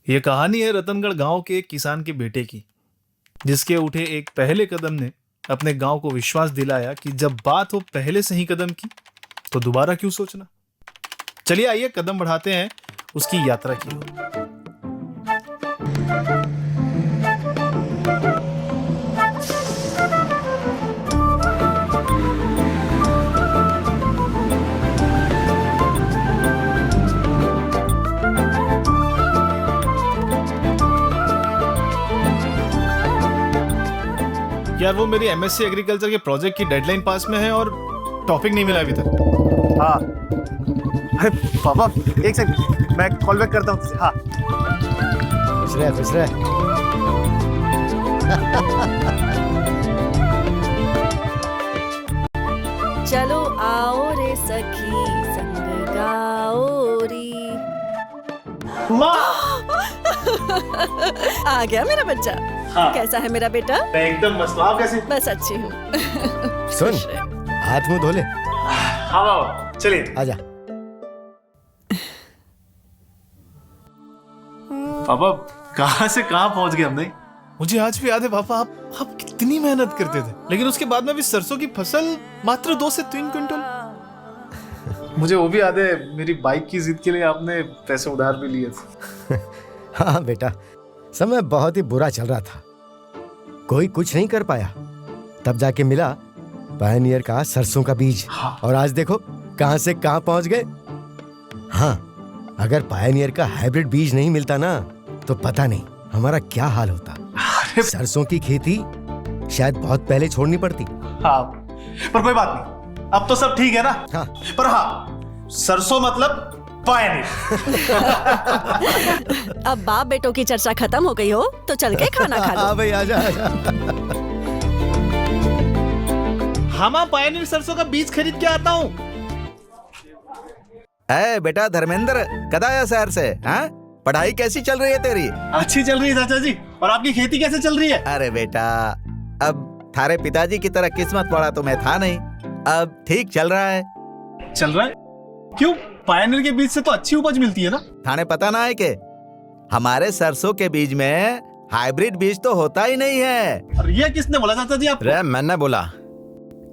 ये कहानी है रतनगढ़ गांव के एक किसान के बेटे की, जिसके उठे एक पहले कदम ने अपने गांव को विश्वास दिलाया कि जब बात हो पहले सही कदम की तो दोबारा क्यों सोचना। चलिए आइए कदम बढ़ाते हैं उसकी यात्रा की ओर। यार वो मेरी एमएससी एग्रीकल्चर के प्रोजेक्ट की डेडलाइन पास में है और टॉपिक नहीं मिला अभी तक। हाँ, अरे पापा एक सेकंड, मैं कॉल बैक करता हूँ तुझे। हाँ, खुश रह। चलो आओ रे सखी संग गाओ री। आ गया मेरा बच्चा। हाँ। कैसा है मेरा बेटा? मैं एकदम मस्त। आप कैसे? बस अच्छी हूँ। सुन, हाथ मुंह धो ले। हाँ बाबा, चलिए आजा। पापा कहाँ से कहाँ पहुंच गए हमने। मुझे आज भी याद है पापा, आप कितनी मेहनत करते थे, लेकिन उसके बाद में भी सरसों की फसल मात्र 2 से 3 क्विंटल। मुझे वो भी याद है, मेरी बाइक की जिद के लिए आपने पैसे उधार भी लिए थे। हाँ बेटा, समय बहुत ही बुरा चल रहा था, कोई कुछ नहीं कर पाया। तब जाके मिला पायनियर का सरसों का बीज। हाँ। और आज देखो कहां से कहां पहुंच गए। हाँ, अगर पायनियर का हाइब्रिड बीज नहीं मिलता ना तो पता नहीं हमारा क्या हाल होता। सरसों की खेती शायद बहुत पहले छोड़नी पड़ती। हाँ, पर कोई बात नहीं, अब तो सब ठीक है ना। हाँ। पर हाँ, सरसों मतलब पायनियर। अब बाप बेटों की चर्चा खत्म हो गई हो तो चल के खाना खा लो। हाँ भाई, आजा आजा। हम पायनियर सरसों का बीज खरीद के आता हूँ। ए बेटा धर्मेंद्र, कद आया शहर से? हाँ, पढ़ाई कैसी चल रही है तेरी? अच्छी चल रही है चाचा जी। और आपकी खेती कैसे चल रही है? अरे बेटा, अब थारे पिताजी की तरह किस्मत वाला तो मैं था नहीं, अब ठीक चल रहा है। चल रहा है? क्यों? पायनियर के बीज से तो अच्छी उपज मिलती है ना। थाने पता ना है कि हमारे सरसों के बीज में हाइब्रिड बीज तो होता ही नहीं है। और ये किसने बोला चाचा जी आपको? रे मैंने बोला।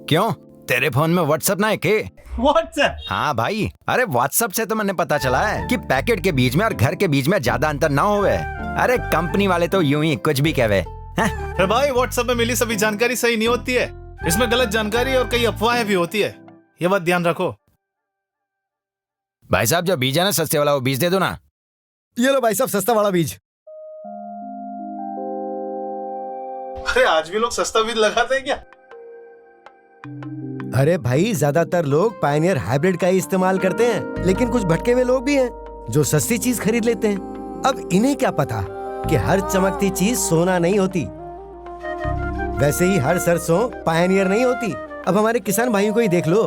क्यों, तेरे फोन में व्हाट्सएप ना है के? व्हाट्सएप? हाँ भाई, अरे व्हाट्सएप से तो मैंने पता चला है कि पैकेट के बीज में और घर के बीज में ज्यादा अंतर ना होवे। अरे कंपनी वाले तो यूं ही कुछ भी कहवे। अरे भाई, व्हाट्सएप में मिली सभी जानकारी सही नहीं होती है, इसमें गलत जानकारी और कई अफवाहें भी होती है, ये बात ध्यान रखो। भाई साहब, जो बीज है ना सस्ते वाला, वो बीज दे दो ना। ये लो भाई साहब, सस्ता वाला बीज। अरे आज भी लोग सस्ता बीज लगाते हैं क्या? अरे भाई, ज्यादातर लोग पायनियर हाइब्रिड का ही इस्तेमाल करते हैं, लेकिन कुछ भटके हुए लोग भी हैं जो सस्ती चीज खरीद लेते हैं। अब इन्हें क्या पता कि हर चमकती चीज सोना नहीं होती, वैसे ही हर सरसों पायनियर नहीं होती। अब हमारे किसान भाइयों को ही देख लो,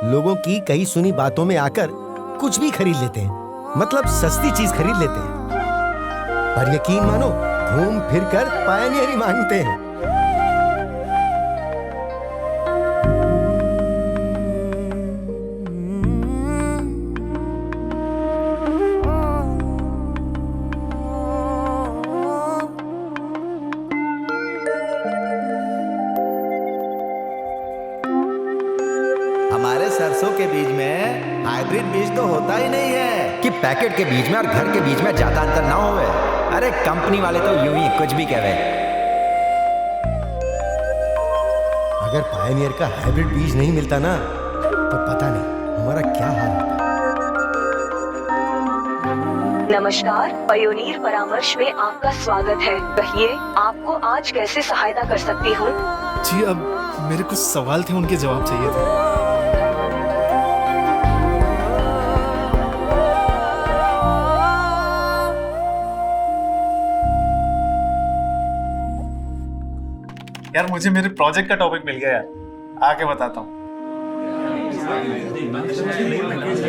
लोगों की कई सुनी बातों में आकर कुछ भी खरीद लेते हैं, मतलब सस्ती चीज खरीद लेते हैं, पर यकीन मानो घूम फिर कर पायनियर ही मांगते हैं। हमारे सरसों के बीज में हाइब्रिड बीज तो होता ही नहीं है। कि पैकेट के बीज में और घर के बीज में ज्यादा अंतर ना होवे। अरे कंपनी वाले तो यूं ही कुछ भी कहवे। अगर पायनियर का हाइब्रिड बीज नहीं मिलता ना तो पता नहीं हमारा क्या हाल होता। नमस्कार, पयोनीर परामर्श में आपका स्वागत है। कहिए, आपको आज कैसे सहायता कर सकती हूँ? जी, अब मेरे कुछ सवाल थे, उनके जवाब चाहिए थे। यार मुझे मेरे प्रोजेक्ट का टॉपिक मिल गया यार, आके बताता हूँ।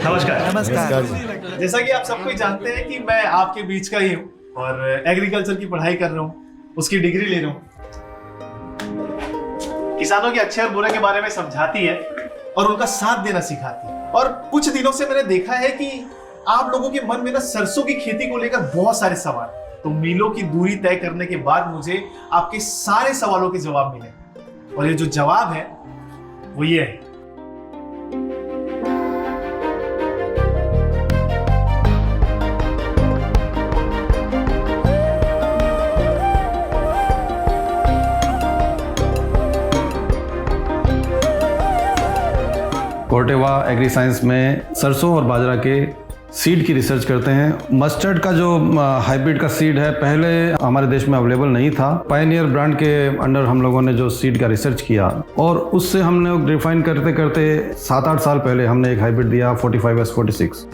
नमस्कार। नमस्कार। जैसा कि आप सबको जानते हैं कि मैं आपके बीच का ही हूँ और एग्रीकल्चर की पढ़ाई कर रहा हूँ, उसकी डिग्री ले रहा हूँ। किसानों के अच्छे और बुरे के बारे में समझाती है और उनका साथ देना सिखाती है। और कुछ दिनों से मैंने देखा है कि आप लोगों के मन में ना सरसों की खेती को लेकर बहुत सारे सवाल, तो मीलों की दूरी तय करने के बाद मुझे आपके सारे सवालों के जवाब मिले, और ये जो जवाब है वो ये है। कोर्टेवा एग्री साइंस में सरसों और बाजरा के सीड की रिसर्च करते हैं। मस्टर्ड का जो हाइब्रिड का सीड है पहले हमारे देश में अवेलेबल नहीं था। पायनियर ब्रांड के अंडर हम लोगों ने जो सीड का रिसर्च किया और उससे हमने रिफाइन करते करते 7-8 साल पहले हमने एक हाइब्रिड दिया 45S46।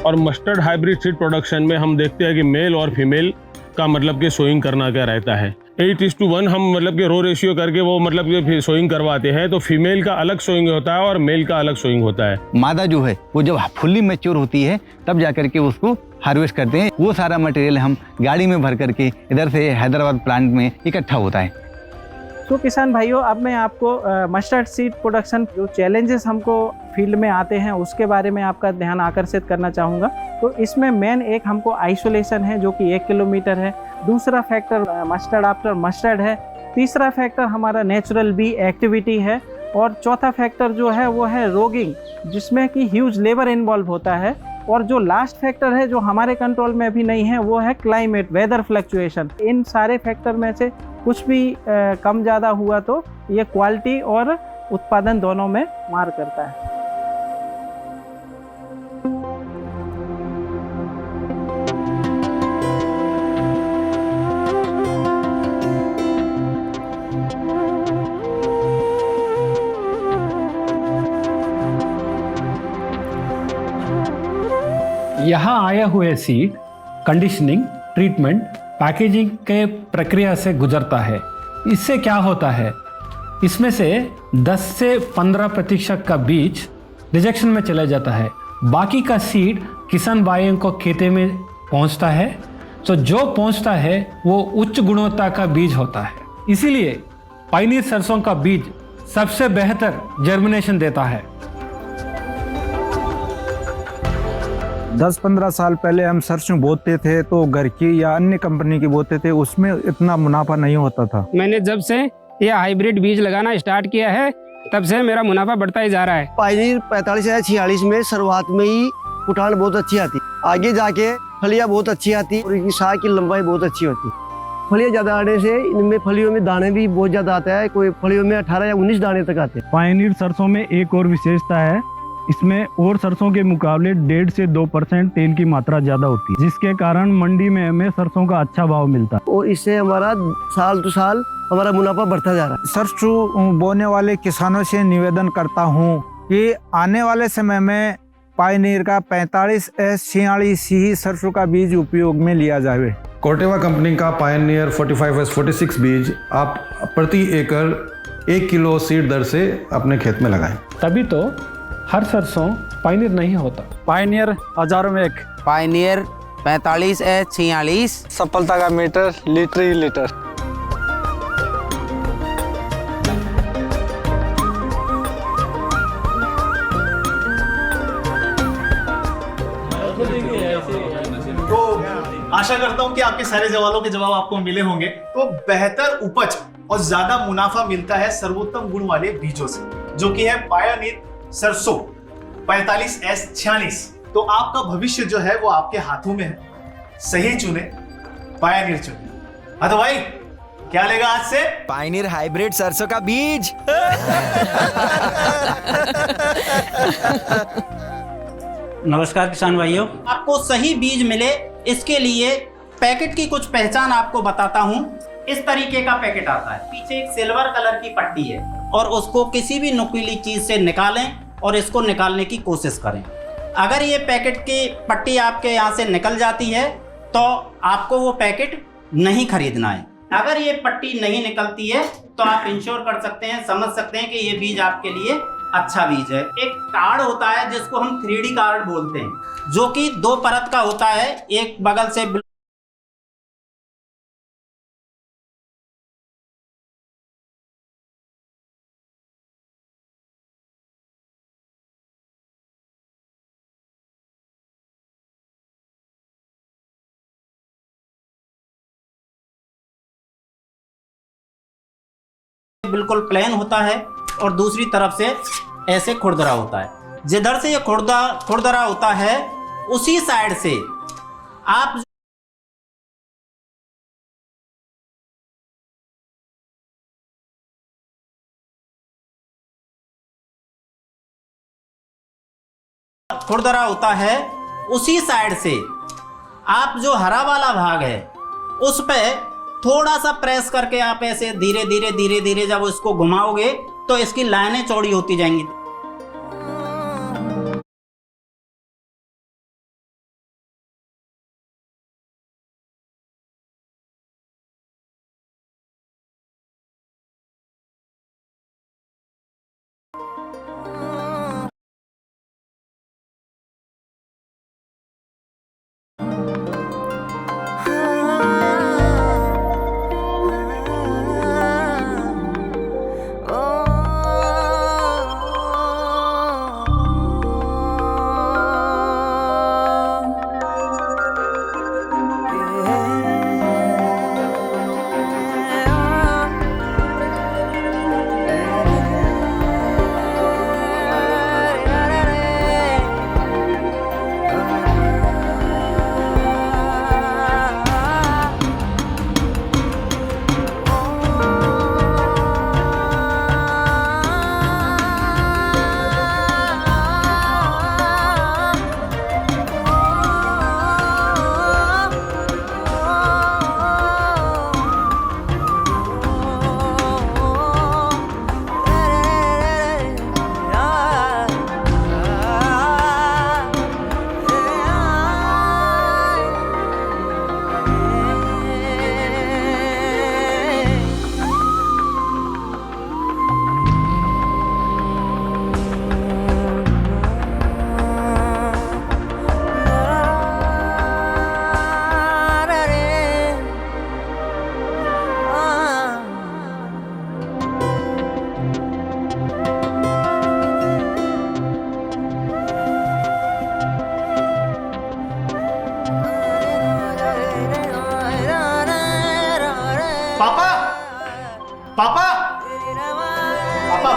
और मस्टर्ड हाइब्रिड सीड प्रोडक्शन में हम देखते हैं कि मेल और फीमेल का मतलब कि सोइंग करना क्या रहता है। 8:1 हम मतलब कि रो रेशियो करके वो मतलब कि सोइंग करवाते हैं, तो फीमेल का अलग सोइंग होता है और मेल का अलग सोइंग होता है। मादा जो है वो जब फुल्ली मैच्योर होती है तब जाकर के उसको हार्वेस्ट करते हैं। वो सारा मटेरियल हम गाड़ी में भर करके इधर से हैदराबाद प्लांट में इकट्ठा होता है। तो किसान भाइयों, अब मैं आपको मस्टर्ड सीड प्रोडक्शन जो चैलेंजेस हमको फील्ड में आते हैं उसके बारे में आपका ध्यान आकर्षित करना चाहूँगा। तो इसमें मेन एक हमको आइसोलेशन है जो कि 1 किलोमीटर है। दूसरा फैक्टर मस्टर्ड आफ्टर मस्टर्ड है। तीसरा फैक्टर हमारा नेचुरल बी एक्टिविटी है। और चौथा फैक्टर जो है वो है रोगिंग, जिसमें कि ह्यूज लेबर इन्वॉल्व होता है। और जो लास्ट फैक्टर है जो हमारे कंट्रोल में भी नहीं है वो है क्लाइमेट, वेदर फ्लक्चुएशन। इन सारे फैक्टर में से कुछ भी कम ज़्यादा हुआ तो ये क्वालिटी और उत्पादन दोनों में मार करता है। यहाँ आए हुए सीड कंडीशनिंग, ट्रीटमेंट, पैकेजिंग के प्रक्रिया से गुजरता है। इससे क्या होता है, इसमें से 10 से 15% का बीज रिजेक्शन में चला जाता है। बाकी का सीड किसान भाइयों को खेते में पहुंचता है। तो जो पहुंचता है वो उच्च गुणवत्ता का बीज होता है। इसीलिए पायनियर सरसों का बीज सबसे बेहतर जर्मिनेशन देता है। 10-15 साल पहले हम सरसों बोते थे तो घर की या अन्य कंपनी की बोते थे, उसमें इतना मुनाफा नहीं होता था। मैंने जब से ये हाइब्रिड बीज लगाना स्टार्ट किया है तब से मेरा मुनाफा बढ़ता ही जा रहा है। पायनियर 4546 में शुरुआत में ही उठान बहुत अच्छी आती, आगे जाके फलियां बहुत अच्छी आती और इनकी शाख की लंबाई बहुत अच्छी होती। फलियां ज्यादा आने से इनमें फलियों में दाने भी बहुत ज्यादा आता है। कोई फलियों में 18 या 19 दाने तक आते हैं। पायनियर सरसों में एक और विशेषता है, इसमें और सरसों के मुकाबले 1.5 से 2% तेल की मात्रा ज्यादा होती है, जिसके कारण मंडी में हमें सरसों का अच्छा भाव मिलता है और इससे हमारा साल तो साल हमारा मुनाफा बढ़ता जा रहा है। सरसों बोने वाले किसानों से निवेदन करता हूँ कि आने वाले समय में पायनियर का 45S46 ही सरसों का बीज उपयोग में लिया जाए। कोर्टेवा कंपनी का पायनियर 45S46 बीज आप प्रति एकड़ 1 किलो सीड दर से अपने खेत में लगाएं। तभी तो हर सरसों पायनियर नहीं होता। पायनियर हजारों में एक। पायनियर 45S46 सफलता का मीटर लीटर ही लीटर। तो आशा करता हूं कि आपके सारे सवालों के जवाब आपको मिले होंगे। तो बेहतर उपज और ज्यादा मुनाफा मिलता है सर्वोत्तम गुण वाले बीजों से, जो कि है पायनियर सरसों 45S46। तो आपका भविष्य जो है वो आपके हाथों में है। सही चुने, पायनियर चुने। हाँ तो भाई, क्या लेगा आज से? पायनियर हाइब्रिड सरसों का बीज। नमस्कार किसान भाइयों, आपको सही बीज मिले इसके लिए पैकेट की कुछ पहचान आपको बताता हूँ। इस तरीके का पैकेट आता है, पीछे एक सिल्वर कलर की पट्टी है और उसको किसी भी नुकीली चीज से निकालें और इसको निकालने की कोशिश करें। अगर ये पैकेट की पट्टी आपके यहाँ से निकल जाती है तो आपको वो पैकेट नहीं खरीदना है। अगर ये पट्टी नहीं निकलती है तो आप इंश्योर कर सकते हैं, समझ सकते हैं कि ये बीज आपके लिए अच्छा बीज है। एक कार्ड होता है जिसको हम 3D कार्ड बोलते हैं, जो कि 2 परत का होता है। एक बगल से बिल्कुल प्लेन होता है और दूसरी तरफ से ऐसे खुरदरा होता है। जिधर से ये खुरदरा होता है उसी साइड से आप खुरदरा होता है उसी साइड से आप जो हरा वाला भाग है उस पे थोड़ा सा प्रेस करके आप ऐसे धीरे धीरे धीरे धीरे जब उसको घुमाओगे तो इसकी लाइनें चौड़ी होती जाएंगी। पापा पापा पापा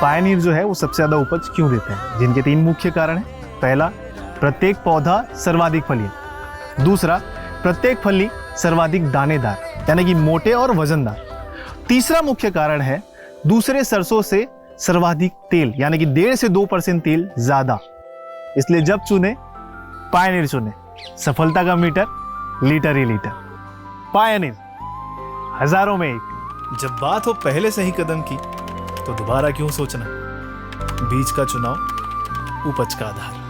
पायनियर जो है वो सबसे ज्यादा उपज क्यों देते हैं, जिनके 3 मुख्य कारण हैं। पहला, प्रत्येक पौधा सर्वाधिक फलियां। दूसरा, प्रत्येक फली सर्वाधिक दानेदार यानी कि मोटे और वजनदार। तीसरा मुख्य कारण है दूसरे सरसों से सर्वाधिक तेल यानी कि 1.5 से 2% तेल ज्यादा। इसलिए जब चुने पायनियर चुने, सफलता का मीटर लीटर ही लीटर। पायनियर, हजारों में एक। जब बात हो पहले सही कदम की तो दोबारा क्यों सोचना। बीज का चुनाव उपज का आधार।